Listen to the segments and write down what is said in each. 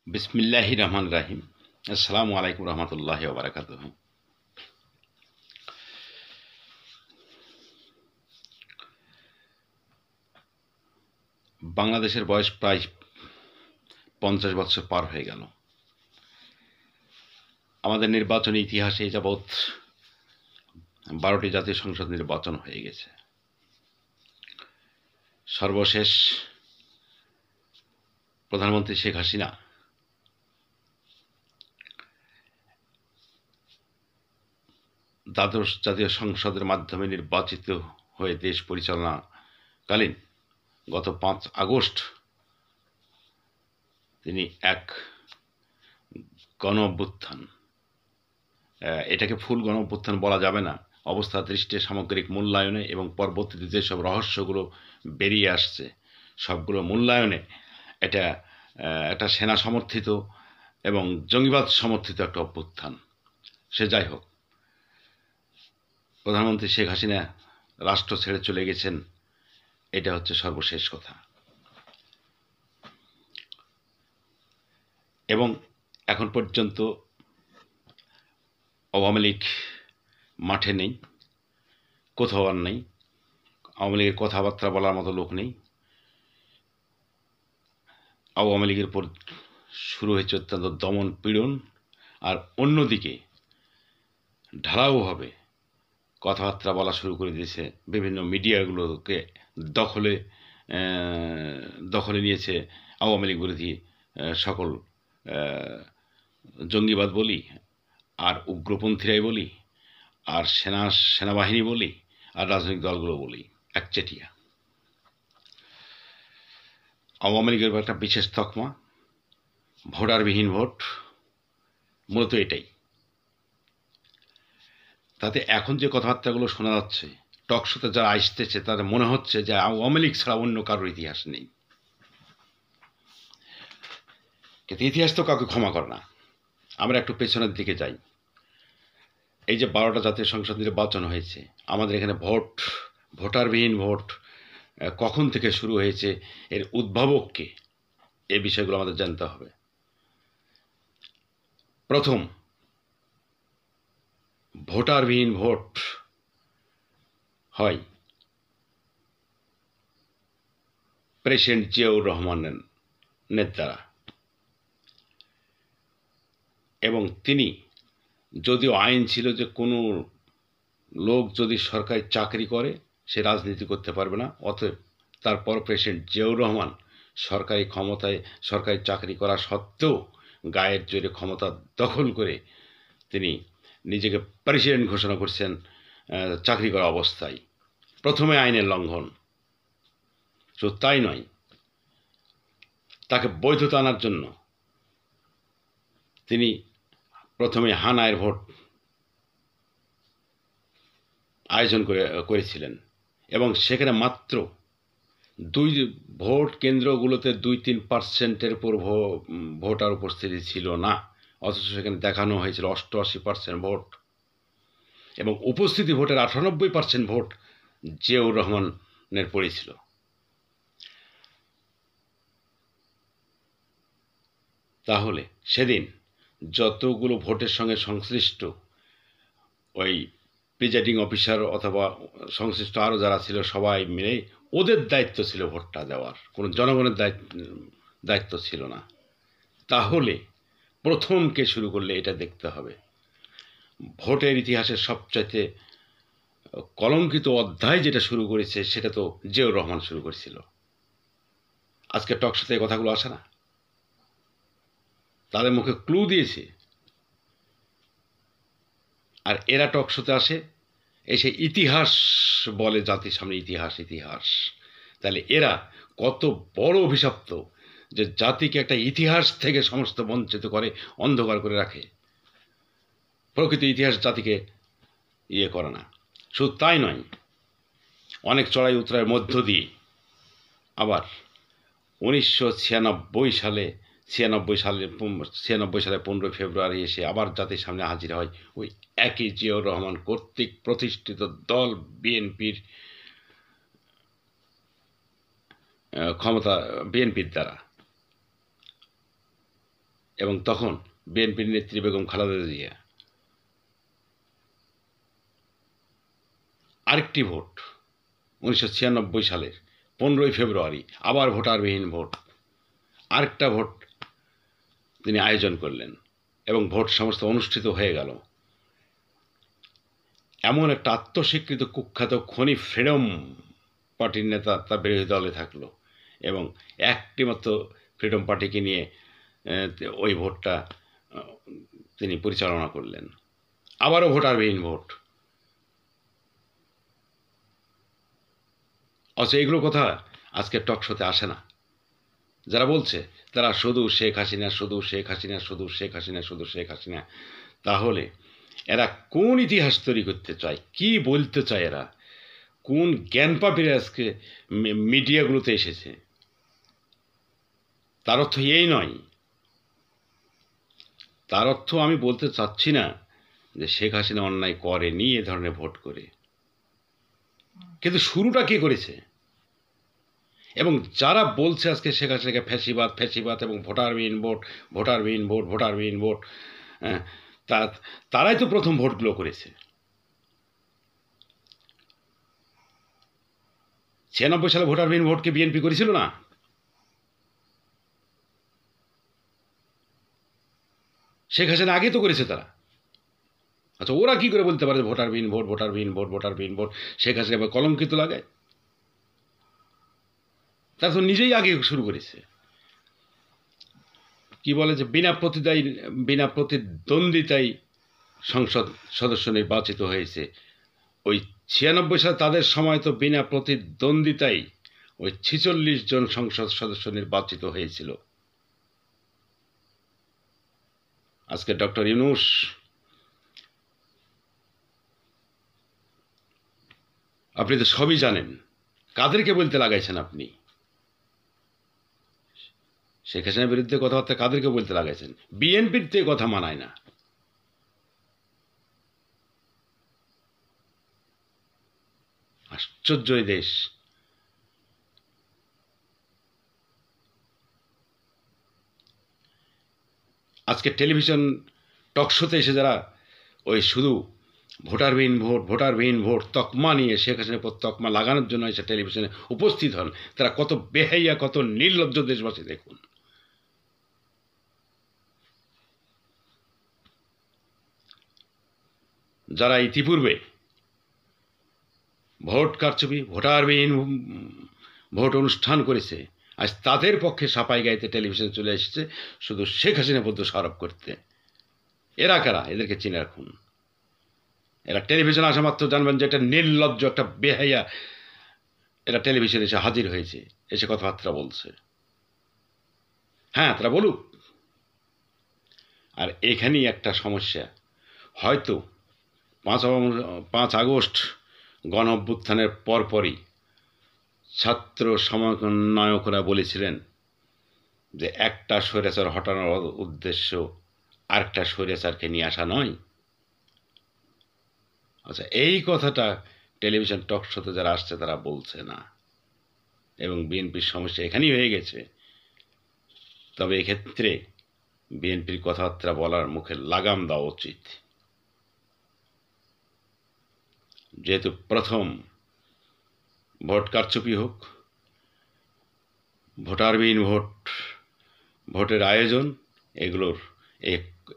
বিসমিল্লাহির রহমানির রহিম। আসসালামু আলাইকুম রহমতুল্লাহি ওয়া বারাকাতুহু। বাংলাদেশের বয়স প্রায় 50 বছর পার হয়ে গেল। আমাদের নির্বাচনী ইতিহাসে এ যাবৎ 12টি জাতীয় সংসদ নির্বাচন হয়ে গেছে। সর্বশেষ প্রধানমন্ত্রী শেখ হাসিনা দ্বাদশ জাতীয় সংসদের মাধ্যমে নির্বাচিত হয়ে দেশ পরিচালনাকালীন গত 5 আগস্ট তিনি এক গণ অভ্যুত্থান, এটাকে ফুল গণ অভ্যুত্থান বলা যাবে না, অবস্থা দৃষ্টে সামগ্রিক মূল্যায়নে এবং পরবর্তীতে যেসব রহস্যগুলো বেরিয়ে আসছে সবগুলো মূল্যায়নে এটা একটা সেনা সমর্থিত এবং জঙ্গিবাদ সমর্থিত একটা অভ্যুত্থান। সে যাই হোক, প্রধানমন্ত্রী শেখ হাসিনা রাষ্ট্র ছেড়ে চলে গেছেন, এটা হচ্ছে সর্বশেষ কথা। এবং এখন পর্যন্ত আওয়ামী লীগ মাঠে নেই, কোথাও আর নেই। আওয়ামী লীগের কথাবার্তা বলার মতো লোক নেই। আওয়ামী লীগের উপর শুরু হয়েছে অত্যন্ত দমন পীড়ন, আর অন্যদিকে ঢালাওভাবে কথাবার্তা বলা শুরু করে দিয়েছে। বিভিন্ন মিডিয়াগুলোকে দখলে নিয়েছে আওয়ামী লীগ বিরোধী সকল জঙ্গিবাদ বলি, আর উগ্রপন্থীরাই বলি, আর সেনাবাহিনী বলি, আর রাজনৈতিক দলগুলো বলি, একচেটিয়া। আওয়ামী লীগের একটা বিশেষ তকমা ভোটারবিহীন ভোট, মূলত এটাই। তাতে এখন যে কথাবার্তাগুলো শোনা যাচ্ছে, টকশোতে যারা আসতেছে তাদের মনে হচ্ছে যে আওয়ামী লীগ ছাড়া অন্য কারোর ইতিহাস নেই। কিন্তু ইতিহাস তো কাউকে ক্ষমা করে না। আমরা একটু পেছনের দিকে যাই। এই যে 12টা জাতীয় সংসদ নির্বাচন হয়েছে, আমাদের এখানে ভোটারবিহীন ভোট কখন থেকে শুরু হয়েছে, এর উদ্ভাবককে, এই বিষয়গুলো আমাদের জানতে হবে। প্রথম ভোটারবিহীন ভোট হয় প্রেসিডেন্ট জিয়াউর রহমানের দ্বারা, এবং তিনি, যদিও আইন ছিল যে কোনো লোক যদি সরকারি চাকরি করে সে রাজনীতি করতে পারবে না, অতএব তারপর প্রেসিডেন্ট জিয়াউর রহমান সরকারি চাকরি করা সত্ত্বেও গায়ের জোরে ক্ষমতা দখল করে তিনি নিজেকে প্রেসিডেন্ট ঘোষণা করছেন চাকরি করা অবস্থায়। প্রথমে আইনের লঙ্ঘন, শুধু তাই নয়, তাকে বৈধতা আনার জন্য তিনি প্রথমে হানায়ের ভোট আয়োজন করেছিলেন, এবং সেখানে মাত্র ভোট কেন্দ্রগুলোতে 2-3% উপর ভোটার উপস্থিতি ছিল না, অথচ সেখানে দেখানো হয়েছিল 88% ভোট, এবং উপস্থিতি ভোটের 98% ভোট জিয়াউর রহমানের পড়েছিল। তাহলে সেদিন যতগুলো ভোটের সঙ্গে সংশ্লিষ্ট ওই প্রিজাইডিং অফিসার অথবা সংশ্লিষ্ট আরও যারা ছিল সবাই মিলে ওদের দায়িত্ব ছিল ভোটটা দেওয়ার, কোনো জনগণের দায়িত্ব ছিল না। তাহলে প্রথম কে শুরু করলে এটা দেখতে হবে। ভোটের ইতিহাসের সবচাইতে কলঙ্কিত অধ্যায় যেটা শুরু করেছে সেটা তো জিয়াউর রহমান শুরু করেছিল। আজকে টকশোতে এই কথাগুলো আসে না, তাদের মুখে ক্লু দিয়েছে, আর এরা টকশোতে আসে এসে ইতিহাস বলে, জাতির সামনে ইতিহাস ইতিহাস। তাহলে এরা কত বড় অভিশপ্ত যে জাতিকে একটা ইতিহাস থেকে সমস্ত বঞ্চিত করে, অন্ধকার করে রাখে। প্রকৃত ইতিহাস জাতিকে করে না। শুধু তাই নয়, অনেক চড়াই উতরাইয়ের মধ্য দিয়ে আবার 1996 সালে 15 ফেব্রুয়ারি এসে আবার জাতির সামনে হাজির হয় ওই একই জিয়াউর রহমান কর্তৃক প্রতিষ্ঠিত দল বিএনপির বিএনপির দ্বারা। এবং তখন বিএনপির নেত্রী বেগম খালেদা জিয়া। আরেকটি ভোট 1996 সালের 15ই ফেব্রুয়ারি, আবার ভোটারবিহীন ভোট, আরেকটা ভোট তিনি আয়োজন করলেন এবং ভোট সমস্ত অনুষ্ঠিত হয়ে গেল। এমন একটা আত্মস্বীকৃত কুখ্যাত খনি ফ্রিডম পার্টির নেতা তার বিরোধী দলে থাকলো এবং একটি মাত্র ফ্রিডম পার্টিকে নিয়ে ওই ভোটটা তিনি পরিচালনা করলেন। আবারও ভোটারবিহীন ভোট। অথচ এগুলো কথা আজকে টক শোতে আসে না। যারা বলছে তারা শুধু শেখ হাসিনা, শুধু শেখ হাসিনা, শুধু শেখ হাসিনা, শুধু শেখ হাসিনা। তাহলে এরা কোন ইতিহাস তৈরি করতে চায়, কি বলতে চায়, এরা কোন জ্ঞান পাপীরা আজকে মিডিয়াগুলোতে এসেছে? তার অর্থ এই নয়, তার অর্থ আমি বলতে চাচ্ছি না যে শেখ হাসিনা অন্যায় করেনি এ ধরনের ভোট করে, কিন্তু শুরুটা কে করেছে? এবং যারা বলছে আজকে শেখ হাসিনাকে ফ্যাসিবাদ ফ্যাসিবাদ এবং ভোটারবিহীন ভোট, ভোটারবিহীন ভোট, ভোটারবিহীন ভোট, তারাই তো প্রথম ভোটগুলো করেছে। 96 সালে ভোটারবিহীন ভোটকে বিএনপি করেছিল না? শেখ হাসিনা আগে তো করেছে তারা। আচ্ছা, ওরা কি করে বলতে পারে ভোটারবিহীন ভোট, ভোটারবিহীন ভোট, ভোটারবিহীন ভোট? শেখ হাসিনা কলঙ্কিত লাগায়? তারা তো নিজেই আগে শুরু করেছে। কি বলে যে বিনা প্রতিদ্বন্দ্বিতায় সংসদ সদস্য নির্বাচিত হয়েছে। ওই 96 সালে তাদের সময় তো বিনা প্রতিদ্বন্দ্বিতায় ওই 46 জন সংসদ সদস্য নির্বাচিত হয়েছিল। আজকে ডক্টর ইউনূস আপনি তো সবই জানেন, কাদেরকে বলতে লাগাইছেন আপনি? শেখ হাসিনার বিরুদ্ধে কথাবার্তা কাদেরকে বলতে লাগাইছেন? বিএনপির তো কথা মানায় না। আশ্চর্য এই দেশ। আজকে টেলিভিশন টকশোতে এসে যারা ওই শুধু ভোটারবিহীন ভোট, ভোটারবিহীন ভোট তকমা নিয়ে শেখ হাসিনার উপর তকমা লাগানোর জন্য এসে টেলিভিশনে উপস্থিত হন, তারা কত বেহাইয়া, কত নির্লজ্জ দেশবাসী দেখুন। যারা ইতিপূর্বে ভোট কারচুপি, ভোটারবিহীন ভোট অনুষ্ঠান করেছে, আজ তাদের পক্ষে সাপাই গাইতে টেলিভিশনে চলে এসেছে শুধু শেখ হাসিনা পদ্ম আরোপ করতে। এরা কারা? এদেরকে চিনে রাখুন। এরা টেলিভিশন আসা মাত্র জানবেন যে একটা নির্লজ্জ, একটা বেহাইয়া, এরা টেলিভিশনে এসে হাজির হয়েছে, এসে কথাবার্তা বলছে। হ্যাঁ, তারা বলুক। আর এখানেই একটা সমস্যা। হয়তো 5 আগস্ট গণ অভ্যুত্থানের পরপরই ছাত্র সমন্বয়করা বলেছিলেন যে একটা স্বৈরাচার হটানোর উদ্দেশ্য আরেকটা স্বৈরাচারকে নিয়ে আসা নয়। আচ্ছা, এই কথাটা টেলিভিশন টক শোতে যারা আসছে তারা বলছে না, এবং বিএনপির সমস্যা এখানেই হয়ে গেছে। তবে এক্ষেত্রে বিএনপির কথাবার্তা বলার মুখে লাগাম দেওয়া উচিত। যেহেতু প্রথম ভোট কারচুপি হোক, ভোটারবিহীন ভোটের আয়োজন,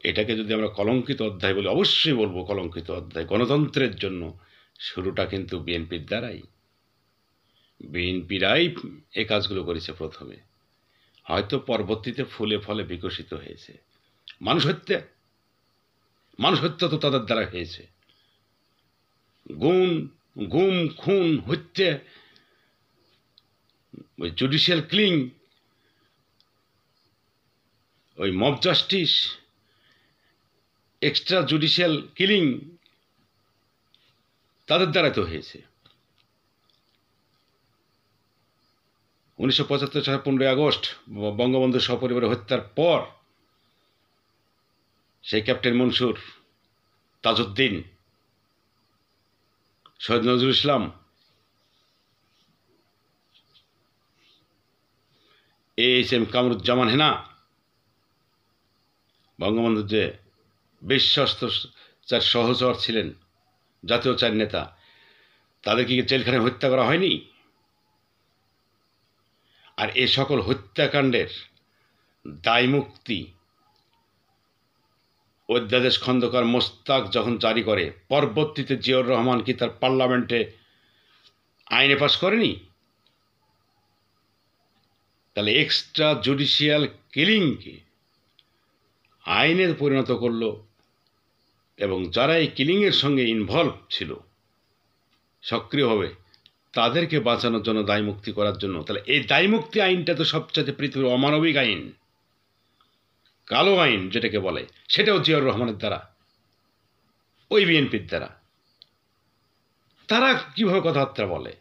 এটাকে যদি আমরা কলঙ্কিত অধ্যায় বলি, অবশ্যই বলবো কলঙ্কিত অধ্যায়। গণতন্ত্রের জন্য শুরুটা কিন্তু বিএনপির দ্বারাই, বিএনপিরাই এই কাজগুলো করেছে প্রথমে, হয়তো পরবর্তীতে ফুলে ফলে বিকশিত হয়েছে। মানুষ হত্যা তো তাদের দ্বারা হয়েছে। গুম খুন হত্যা, ওই জুডিশিয়াল কিলিং, ওই mob justice, extra judicial killing, তাদের দ্বারা তো হয়েছে। 1975 সালের 15ই আগস্ট বঙ্গবন্ধু সপরিবারে হত্যার পর সেই ক্যাপ্টেন মনসুর, তাজউদ্দিন, শহীদ নজরুল ইসলাম, AHM কামরুজ্জামান হেনা, বঙ্গবন্ধু যে বিশ্বস্ত চার সহচর ছিলেন, জাতীয় চার নেতা, তাদেরকে কি জেলখানায় হত্যা করা হয়নি? আর এ সকল হত্যাকাণ্ডের দায়মুক্তি অধ্যাদেশ খন্দকার মোস্তাক যখন জারি করে, পরবর্তীতে জিয়াউর রহমান কি তার পার্লামেন্টে আইনে পাশ করেনি? তাহলে এক্সট্রা জুডিশিয়াল কিলিংকে আইনে পরিণত করলো, এবং যারা এই কিলিংয়ের সঙ্গে ইনভলভ ছিল সক্রিয়ভাবে, তাদেরকে বাঁচানোর জন্য, দায়মুক্তি করার জন্য। তাহলে এই দায়মুক্তি আইনটা তো সবচেয়ে পৃথিবীর অমানবিক আইন, কালো আইন যেটাকে বলে, সেটাও জিয়াউর রহমানের দ্বারা, ওই বিএনপির দ্বারা। তারা কিভাবে কথাবার্তা বলে?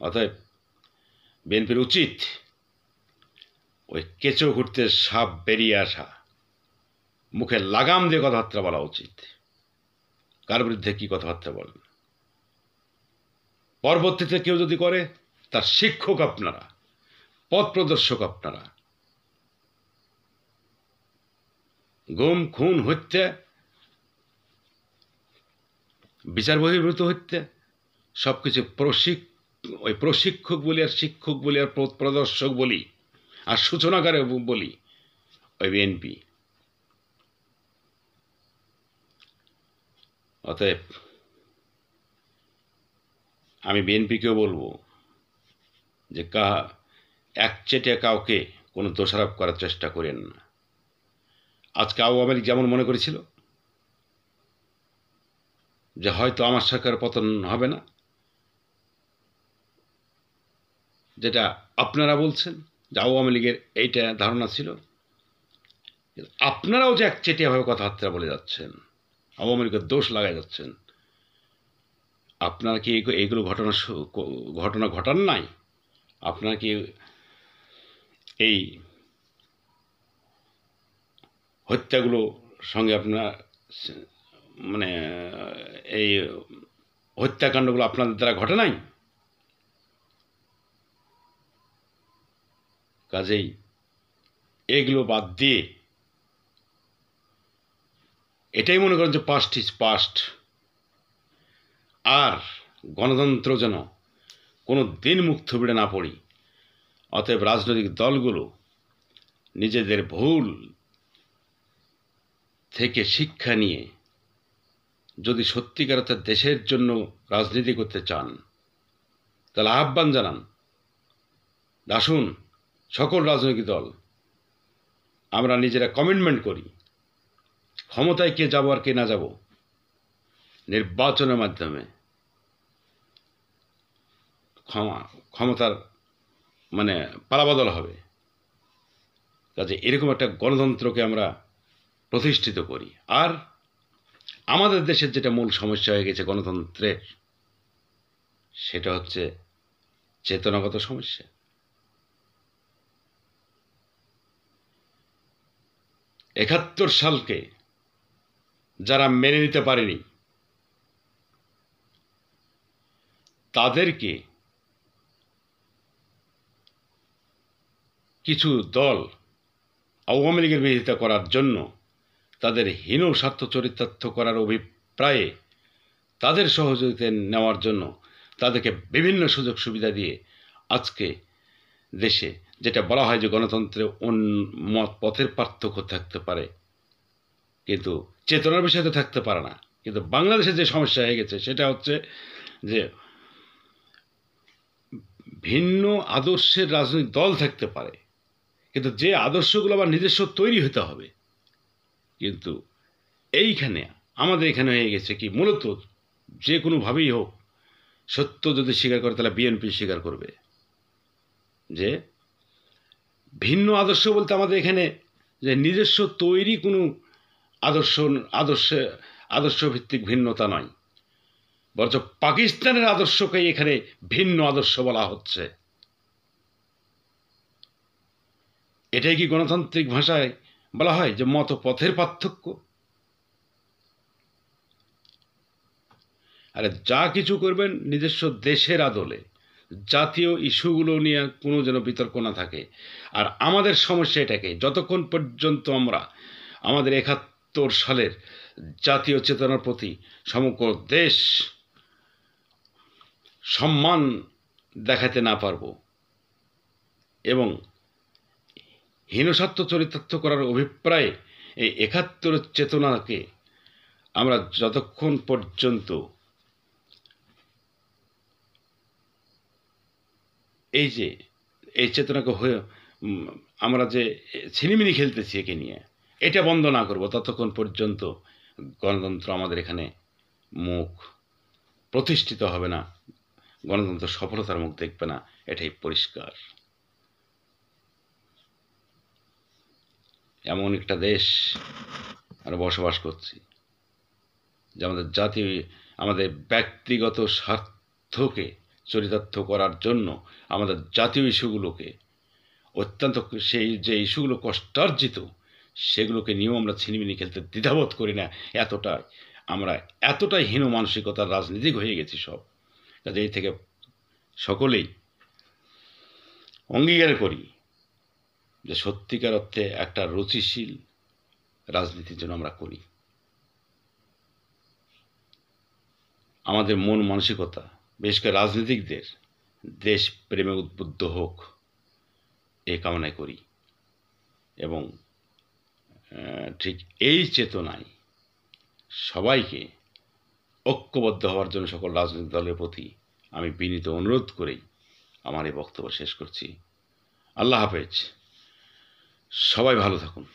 অতএব বিএনপির উচিত ওই কেঁচো ঘুরতে সাপ বেরিয়ে আসা, মুখে লাগাম দিয়ে কথাবার্তা বলা উচিত, কার বিরুদ্ধে কি কথাবার্তা বলেন। পরবর্তীতে কেউ যদি করে, তার শিক্ষক আপনারা, পথ প্রদর্শক আপনারা। গুম, খুন, হত্যা, বিচার বহির্ভূত হত্যা, সবকিছু ওই প্রশিক্ষক বলি, আর শিক্ষক বলি, আর পথ প্রদর্শক বলি, আর সূচনাকারে বলি ওই বিএনপি। অতএব আমি বিএনপিকেও বলবো যে একচেটিয়া কাউকে কোনো দোষারোপ করার চেষ্টা করেন না। আজকে আওয়ামী লীগ যেমন মনে করেছিল যে হয়তো আমার সরকার পতন হবে না, যেটা আপনারা বলছেন যে আওয়ামী লীগের এইটা ধারণা ছিল, আপনারাও যে একচেটিয়াভাবে কথাবার্তা বলে যাচ্ছেন, আওয়ামী লীগের দোষ লাগাই যাচ্ছেন। আপনারা কি এইগুলো ঘটনা ঘটান নাই? আপনারা কি এই হত্যাগুলো সঙ্গে আপনার মানে এই হত্যাকাণ্ডগুলো আপনাদের দ্বারা ঘটে নাই? কাজেই এগুলো বাদ দিয়ে এটাই মনে করেন যে পাস্ট ইজ পাস্ট, আর গণতন্ত্র যেন কোনো দিন মুখ থুবড়ে না পড়ি। অতএব রাজনৈতিক দলগুলো নিজেদের ভুল থেকে শিক্ষা নিয়ে যদি সত্যিকার অর্থে দেশের জন্য রাজনীতি করতে চান, তাহলে আহ্বান জানান, আসুন সকল রাজনৈতিক দল আমরা নিজেরা কমিটমেন্ট করি, ক্ষমতায় কে যাব আর কে না যাব, নির্বাচনের মাধ্যমে ক্ষমতার মানে পালাবদল হবে। কাজে এরকম একটা গণতন্ত্রকে আমরা প্রতিষ্ঠিত করি। আর আমাদের দেশের যেটা মূল সমস্যা হয়ে গেছে গণতন্ত্রের, সেটা হচ্ছে চেতনাগত সমস্যা। ৭১ সালকে যারা মেনে নিতে পারেনি, তাদেরকে কিছু দল আওয়ামী লীগের বিরোধিতা করার জন্য, তাদের হীন স্বার্থ চরিতার্থ করার অভিপ্রায়ে, তাদের সহযোগিতা নেওয়ার জন্য তাদেরকে বিভিন্ন সুযোগ সুবিধা দিয়ে আজকে দেশে যেটা বলা হয় যে গণতন্ত্রে মত পথের পার্থক্য থাকতে পারে, কিন্তু চেতনার বিষয় তো থাকতে পারে না। কিন্তু বাংলাদেশে যে সমস্যা হয়ে গেছে সেটা হচ্ছে যে ভিন্ন আদর্শের রাজনৈতিক দল থাকতে পারে, কিন্তু যে আদর্শগুলো আবার নিজস্ব তৈরি হতে হবে। কিন্তু এইখানে আমাদের এখানে হয়ে গেছে কি, মূলত যে কোনোভাবেই হোক, সত্য যদি স্বীকার করে তাহলে বিএনপি স্বীকার করবে যে ভিন্ন আদর্শ বলতে আমাদের এখানে যে নিজস্ব তৈরি কোনো আদর্শ ভিত্তিক ভিন্নতা নয়, বরঞ্চ পাকিস্তানের আদর্শকে এখানে ভিন্ন আদর্শ বলা হচ্ছে। এটাই কি গণতান্ত্রিক ভাষায় বলা হয় যে মত পথের পার্থক্য? আরে যা কিছু করবেন নিজস্ব দেশের আদলে, জাতীয় ইস্যুগুলো নিয়ে কোনো যেন বিতর্ক না থাকে। আর আমাদের সমস্যা এটাকে, যতক্ষণ পর্যন্ত আমরা আমাদের ৭১ সালের জাতীয় চেতনার প্রতি সমগ্র দেশ সম্মান দেখাতে না পারব এবং হীনস্বার্থ চরিতার্থ করার অভিপ্রায়ে এই ৭১ চেতনাকে আমরা যতক্ষণ পর্যন্ত এই চেতনাকে হয়ে আমরা যে ছিনিমিনি খেলতেছি একে নিয়ে, এটা বন্ধ না করব, ততক্ষণ পর্যন্ত গণতন্ত্র আমাদের এখানে মুখ প্রতিষ্ঠিত হবে না, গণতন্ত্র সফলতার মুখ দেখবে না, এটাই পরিষ্কার। এমন একটা দেশ আমরা বসবাস করছি যে আমাদের জাতীয়, আমাদের ব্যক্তিগত স্বার্থকে চরিতার্থ করার জন্য আমাদের জাতীয় ইস্যুগুলোকে অত্যন্ত, সেই যে ইস্যুগুলো কষ্টার্জিত, সেগুলোকে নিয়েও আমরা ছিনিমিনি খেলতে দ্বিধাবোধ করি না। আমরা এতটাই হীন মানসিকতার রাজনীতিক হয়ে গেছি সব। কাজে এই থেকে সকলেই অঙ্গীকার করি যে সত্যিকার অর্থে একটা রুচিশীল রাজনীতির জন্য আমরা করি। আমাদের মন মানসিকতা, বিশেষ করে রাজনীতিকদের, দেশ প্রেমে উদ্বুদ্ধ হোক এই কামনাই করি এবং ঠিক এই চেতনায় সবাইকে ঐক্যবদ্ধ হওয়ার জন্য সকল রাজনৈতিক দলের প্রতি আমি বিনীত অনুরোধ করেই আমার এই বক্তব্য শেষ করছি। আল্লাহ হাফেজ, সবাই ভালো থাকুন।